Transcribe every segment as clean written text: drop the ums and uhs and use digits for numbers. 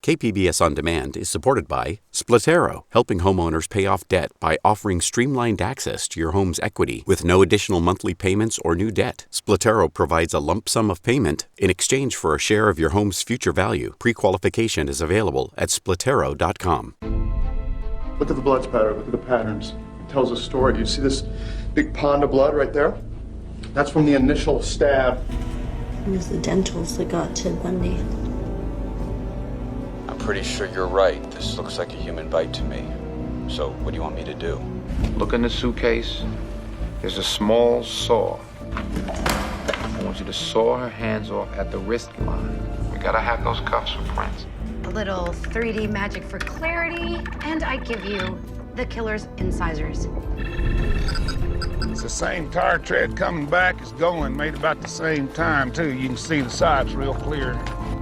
KPBS On Demand is supported by Splatero, helping homeowners pay off debt by offering streamlined access to your home's equity with no additional monthly payments or new debt. Splatero provides a lump sum of payment in exchange for a share of your home's future value. Pre-qualification is available at splatero.com. Look at the blood spatter. Look at the patterns. It tells a story. You see this big pond of blood right there? That's from the initial stab. It was the dentals that got Ted Bundy. I'm pretty sure you're right. This looks like a human bite to me. So what do you want me to do? Look in the suitcase. There's a small saw. I want you to saw her hands off at the wrist line. We gotta have those cuffs for prints. A little 3D magic for clarity, and I give you the killer's incisors. It's the same tire tread coming back as going, made about the same time, too. You can see the sides real clear.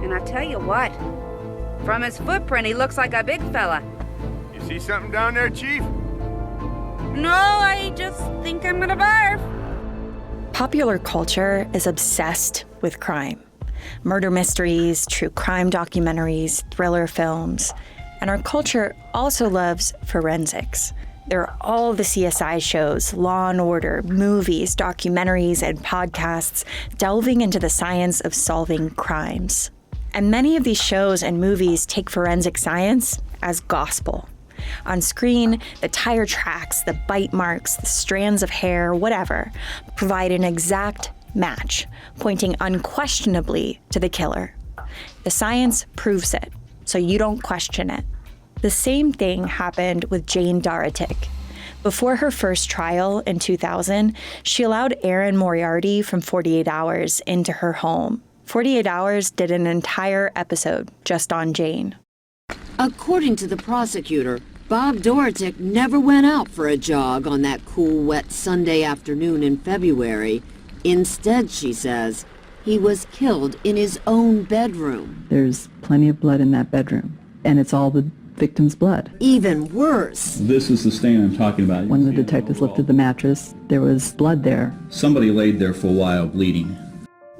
And I tell you what, from his footprint, he looks like a big fella. You see something down there, Chief? No, I just think I'm gonna barf. Popular culture is obsessed with crime. Murder mysteries, true crime documentaries, thriller films. And our culture also loves forensics. There are all the CSI shows, Law and Order, movies, documentaries, and podcasts delving into the science of solving crimes. And many of these shows and movies take forensic science as gospel. On screen, the tire tracks, the bite marks, the strands of hair, whatever, provide an exact match, pointing unquestionably to the killer. The science proves it, so you don't question it. The same thing happened with Jane Daratic. Before her first trial in 2000, she allowed Erin Moriarty from 48 Hours into her home. 48 Hours did an entire episode just on Jane. According to the prosecutor, Bob Daratic never went out for a jog on that cool, wet Sunday afternoon in February. Instead, she says, he was killed in his own bedroom. There's plenty of blood in that bedroom, and it's all the victim's blood. Even worse. This is the stain I'm talking about. When the detectives lifted the mattress, there was blood there. Somebody laid there for a while bleeding.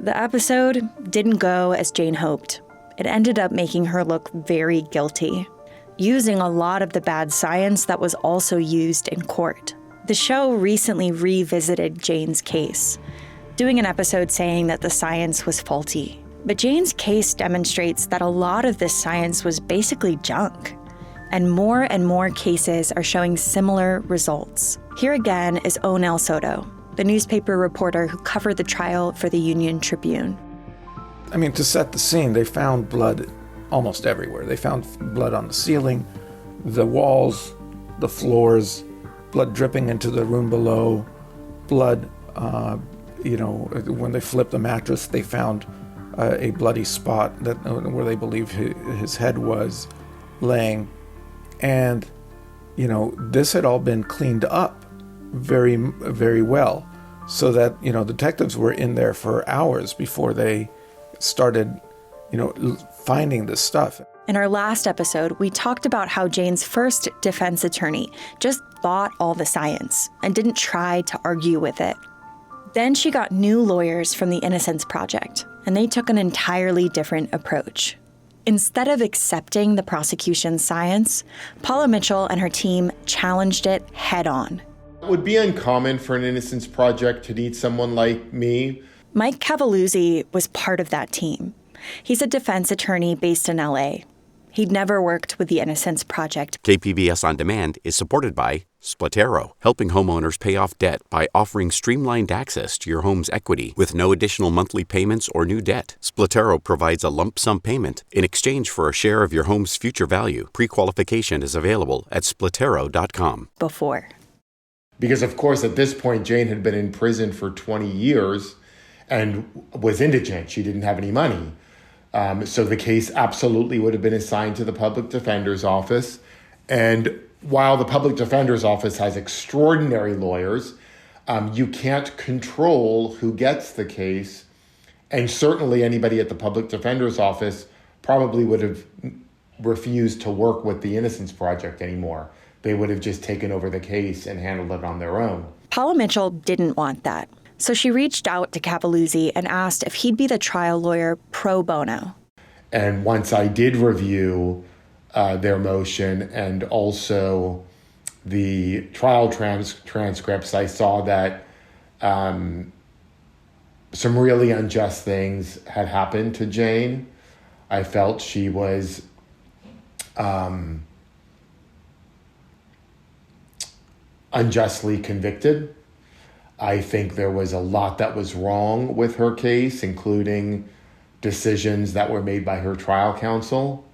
The episode didn't go as Jane hoped. It ended up making her look very guilty, using a lot of the bad science that was also used in court. The show recently revisited Jane's case, doing an episode saying that the science was faulty. But Jane's case demonstrates that a lot of this science was basically junk. And more cases are showing similar results. Here again is Onel Soto, the newspaper reporter who covered the trial for the Union Tribune. I mean, to set the scene, they found blood almost everywhere. They found blood on the ceiling, the walls, the floors, blood dripping into the room below, blood, when they flipped the mattress, they found a bloody spot where they believe his head was laying. And, this had all been cleaned up very, very well, so that, detectives were in there for hours before they started, finding this stuff. In our last episode, we talked about how Jane's first defense attorney just bought all the science and didn't try to argue with it. Then she got new lawyers from the Innocence Project, and they took an entirely different approach. Instead of accepting the prosecution's science, Paula Mitchell and her team challenged it head-on. It would be uncommon for an Innocence Project to need someone like me. Mike Cavalluzzi was part of that team. He's a defense attorney based in LA. He'd never worked with the Innocence Project. KPBS On Demand is supported by Splatero, helping homeowners pay off debt by offering streamlined access to your home's equity with no additional monthly payments or new debt. Splatero provides a lump sum payment in exchange for a share of your home's future value. Pre-qualification is available at splatero.com. Before. Because, of course, at this point, Jane had been in prison for 20 years and was indigent. She didn't have any money. So the case absolutely would have been assigned to the public defender's office. And while the public defender's office has extraordinary lawyers, you can't control who gets the case. And certainly anybody at the public defender's office probably would have refused to work with the Innocence Project anymore. They would have just taken over the case and handled it on their own. Paula Mitchell didn't want that. So she reached out to Cavalluzzi and asked if he'd be the trial lawyer pro bono. And once I did review their motion and also the trial transcripts, I saw that some really unjust things had happened to Jane. I felt she was unjustly convicted. I think there was a lot that was wrong with her case, including decisions that were made by her trial counsel.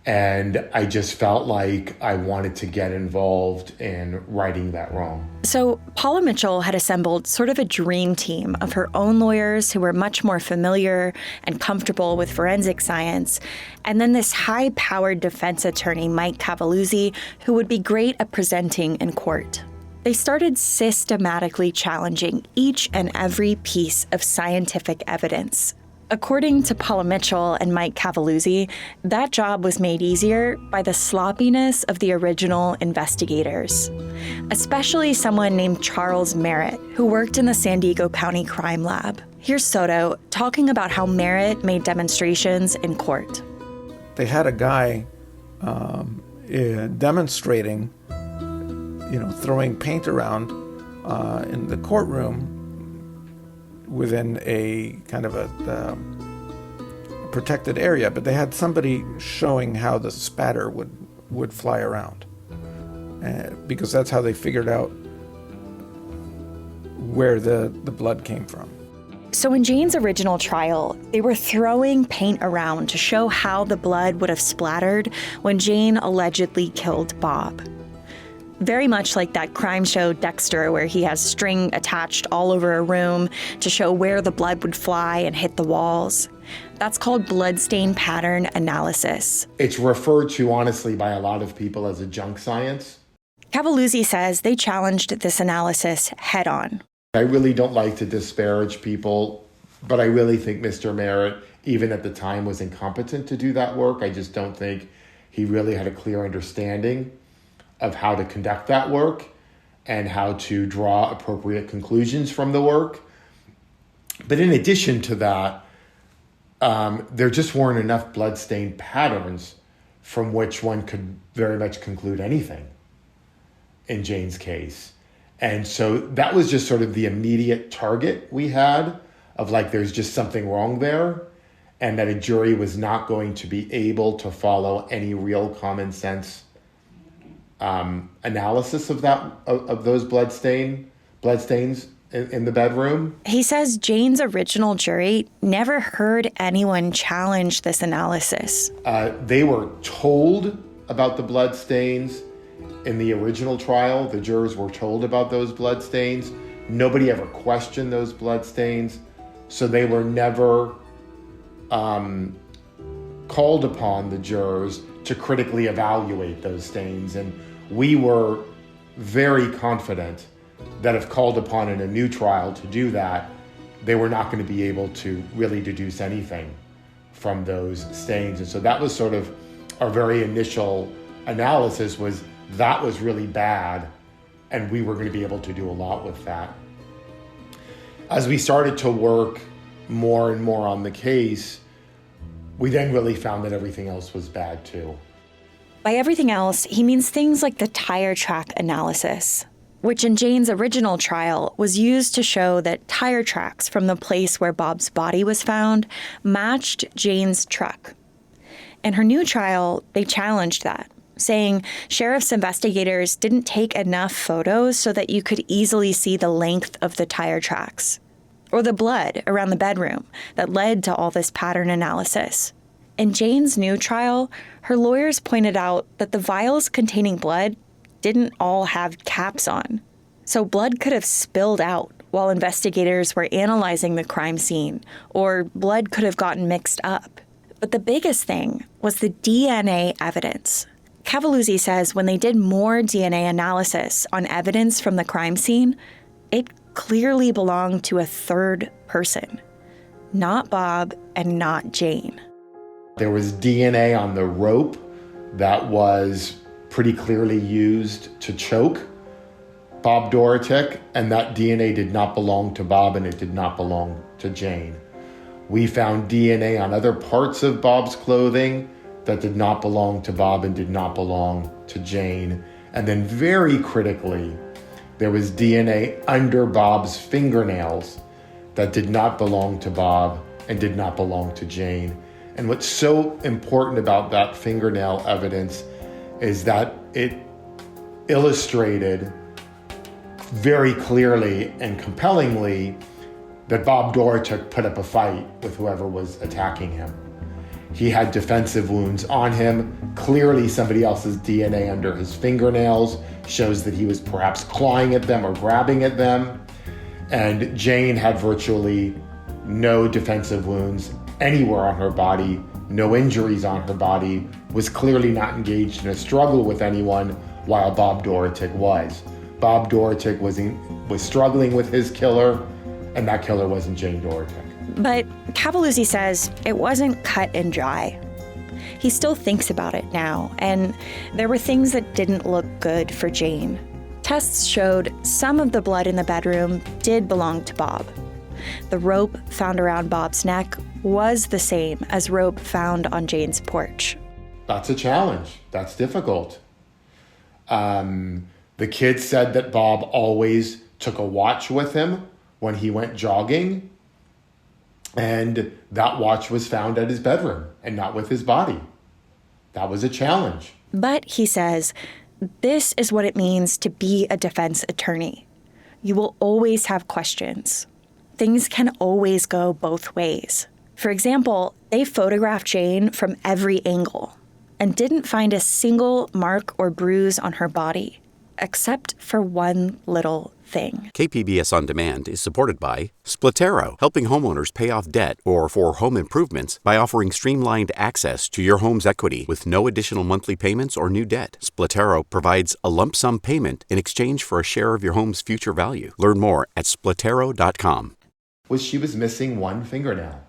And I just felt like I wanted to get involved in righting that wrong. So Paula Mitchell had assembled sort of a dream team of her own lawyers who were much more familiar and comfortable with forensic science, and then this high-powered defense attorney, Mike Cavalluzzi, who would be great at presenting in court. They started systematically challenging each and every piece of scientific evidence. According to Paula Mitchell and Mike Cavalluzzi, that job was made easier by the sloppiness of the original investigators, especially someone named Charles Merritt, who worked in the San Diego County Crime Lab. Here's Soto talking about how Merritt made demonstrations in court. They had a guy demonstrating, throwing paint around in the courtroom within a kind of a protected area, but they had somebody showing how the spatter would fly around, because that's how they figured out where the blood came from. So in Jane's original trial, they were throwing paint around to show how the blood would have splattered when Jane allegedly killed Bob. Very much like that crime show Dexter, where he has string attached all over a room to show where the blood would fly and hit the walls. That's called bloodstain pattern analysis. It's referred to, honestly, by a lot of people as a junk science. Cavalluzzi says they challenged this analysis head on. I really don't like to disparage people, but I really think Mr. Merritt, even at the time, was incompetent to do that work. I just don't think he really had a clear understanding of how to conduct that work and how to draw appropriate conclusions from the work. But in addition to that, there just weren't enough bloodstain patterns from which one could very much conclude anything in Jane's case. And so that was just sort of the immediate target we had of like, there's just something wrong there, and that a jury was not going to be able to follow any real common sense analysis of those bloodstains in the bedroom. He says Jane's original jury never heard anyone challenge this analysis. They were told about the bloodstains in the original trial. The jurors were told about those bloodstains. Nobody ever questioned those bloodstains, so they were never called upon, the jurors, to critically evaluate those stains. And we were very confident that if called upon in a new trial to do that, they were not going to be able to really deduce anything from those stains. And so that was sort of our very initial analysis, was that was really bad, and we were going to be able to do a lot with that. As we started to work more and more on the case, we then really found that everything else was bad too. By everything else, he means things like the tire track analysis, which in Jane's original trial was used to show that tire tracks from the place where Bob's body was found matched Jane's truck. In her new trial, they challenged that, saying sheriff's investigators didn't take enough photos so that you could easily see the length of the tire tracks, or the blood around the bedroom that led to all this pattern analysis. In Jane's new trial, her lawyers pointed out that the vials containing blood didn't all have caps on, so blood could have spilled out while investigators were analyzing the crime scene, or blood could have gotten mixed up. But the biggest thing was the DNA evidence. Cavalluzzi says when they did more DNA analysis on evidence from the crime scene, it clearly belonged to a third person, not Bob and not Jane. There was DNA on the rope that was pretty clearly used to choke Bob Dorotek, and that DNA did not belong to Bob and it did not belong to Jane. We found DNA on other parts of Bob's clothing that did not belong to Bob and did not belong to Jane. And then very critically, there was DNA under Bob's fingernails that did not belong to Bob and did not belong to Jane. And what's so important about that fingernail evidence is that it illustrated very clearly and compellingly that Bob Dorotek put up a fight with whoever was attacking him. He had defensive wounds on him. Clearly somebody else's DNA under his fingernails shows that he was perhaps clawing at them or grabbing at them. And Jane had virtually no defensive wounds anywhere on her body, no injuries on her body, was clearly not engaged in a struggle with anyone, while Bob Dorotek was. Bob Dorotek was struggling with his killer, and that killer wasn't Jane Dorotek. But Cavalluzzi says it wasn't cut and dry. He still thinks about it now, and there were things that didn't look good for Jane. Tests showed some of the blood in the bedroom did belong to Bob. The rope found around Bob's neck was the same as rope found on Jane's porch. That's a challenge. That's difficult. The kids said that Bob always took a watch with him when he went jogging, and that watch was found at his bedroom and not with his body. That was a challenge. But he says, this is what it means to be a defense attorney. You will always have questions. Things can always go both ways. For example, they photographed Jane from every angle and didn't find a single mark or bruise on her body, except for one little thing. KPBS On Demand is supported by Splatero, helping homeowners pay off debt or for home improvements by offering streamlined access to your home's equity with no additional monthly payments or new debt. Splatero provides a lump sum payment in exchange for a share of your home's future value. Learn more at splatero.com. She was missing one fingernail.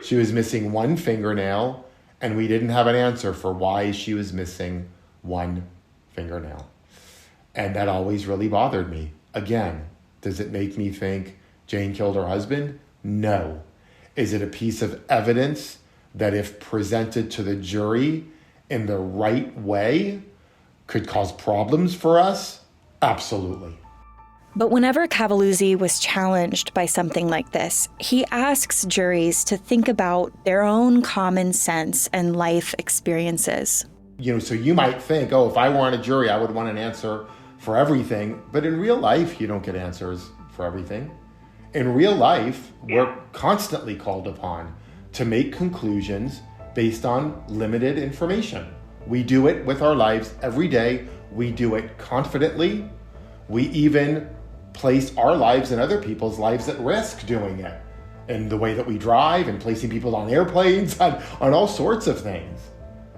She was missing one fingernail, and we didn't have an answer for why she was missing one fingernail. And that always really bothered me. Again, does it make me think Jane killed her husband? No. Is it a piece of evidence that if presented to the jury in the right way could cause problems for us? Absolutely. But whenever Cavalluzzi was challenged by something like this, he asks juries to think about their own common sense and life experiences. So you might think, if I were on a jury, I would want an answer for everything. But in real life, you don't get answers for everything. In real life, we're constantly called upon to make conclusions based on limited information. We do it with our lives every day. We do it confidently. We even place our lives and other people's lives at risk doing it. In the way that we drive and placing people on airplanes, on all sorts of things.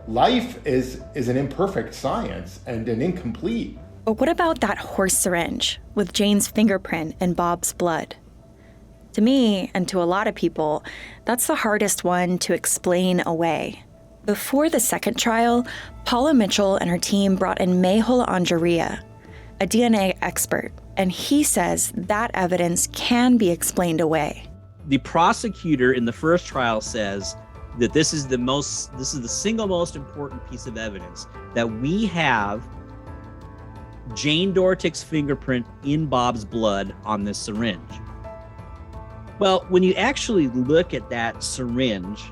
Life is an imperfect science and an incomplete. But what about that horse syringe with Jane's fingerprint and Bob's blood? To me, and to a lot of people, that's the hardest one to explain away. Before the second trial, Paula Mitchell and her team brought in Mehul Anjaria, a DNA expert, and he says that evidence can be explained away. The prosecutor in the first trial says that this is the single most important piece of evidence, that we have Jane Dorotek's fingerprint in Bob's blood on this syringe. Well, when you actually look at that syringe,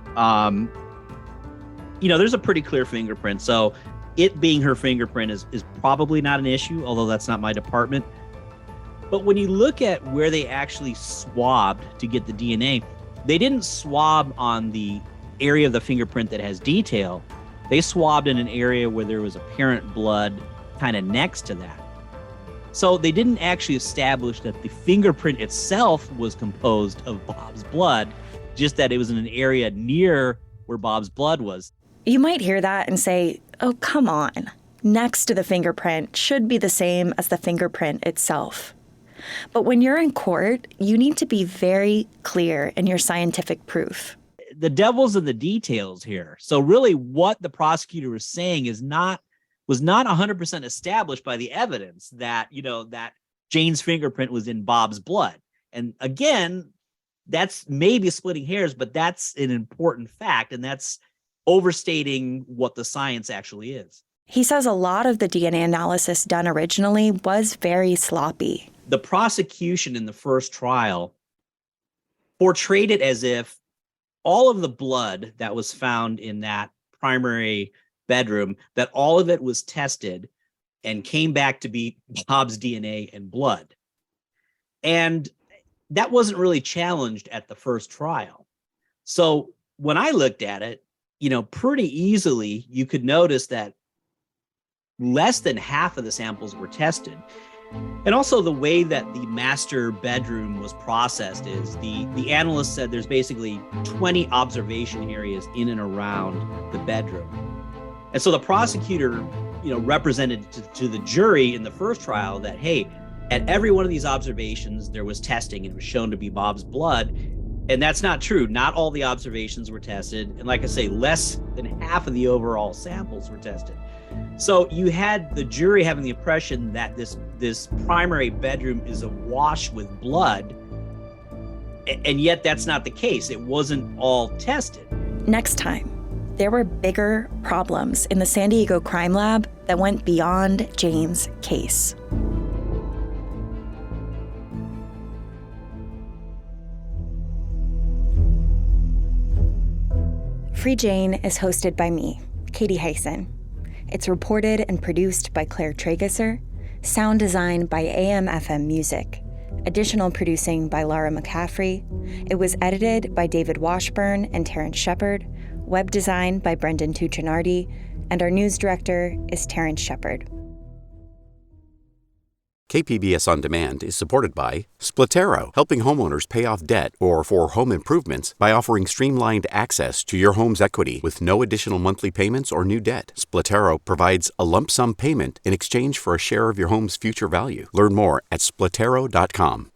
there's a pretty clear fingerprint. So it being her fingerprint is probably not an issue, although that's not my department. But when you look at where they actually swabbed to get the DNA, they didn't swab on the area of the fingerprint that has detail. They swabbed in an area where there was apparent blood kind of next to that. So they didn't actually establish that the fingerprint itself was composed of Bob's blood, just that it was in an area near where Bob's blood was. You might hear that and say, oh, come on. Next to the fingerprint should be the same as the fingerprint itself. But when you're in court, you need to be very clear in your scientific proof. The devil's in the details here. So really what the prosecutor was saying was not 100% established by the evidence that, that Jane's fingerprint was in Bob's blood. And again, that's maybe splitting hairs, but that's an important fact, and that's overstating what the science actually is. He says a lot of the DNA analysis done originally was very sloppy. The prosecution in the first trial portrayed it as if all of the blood that was found in that primary bedroom, that all of it was tested and came back to be Bob's DNA and blood. And that wasn't really challenged at the first trial. So when I looked at it, pretty easily, you could notice that less than half of the samples were tested. And also the way that the master bedroom was processed is the analyst said there's basically 20 observation areas in and around the bedroom. And so the prosecutor, represented to the jury in the first trial that, hey, at every one of these observations, there was testing and it was shown to be Bob's blood. And that's not true. Not all the observations were tested. And like I say, less than half of the overall samples were tested. So you had the jury having the impression that this primary bedroom is awash with blood. And yet that's not the case. It wasn't all tested. Next time, there were bigger problems in the San Diego crime lab that went beyond Jane's case. Free Jane is hosted by me, Katie Hyson. It's reported and produced by Claire Tragesser, sound design by AM/FM Music, additional producing by Laura McCaffrey. It was edited by David Washburn and Terrence Shepard, web design by Brendan Tuccinardi, and our news director is Terrence Shepard. KPBS On Demand is supported by Splatero, helping homeowners pay off debt or for home improvements by offering streamlined access to your home's equity with no additional monthly payments or new debt. Splatero provides a lump sum payment in exchange for a share of your home's future value. Learn more at splatero.com.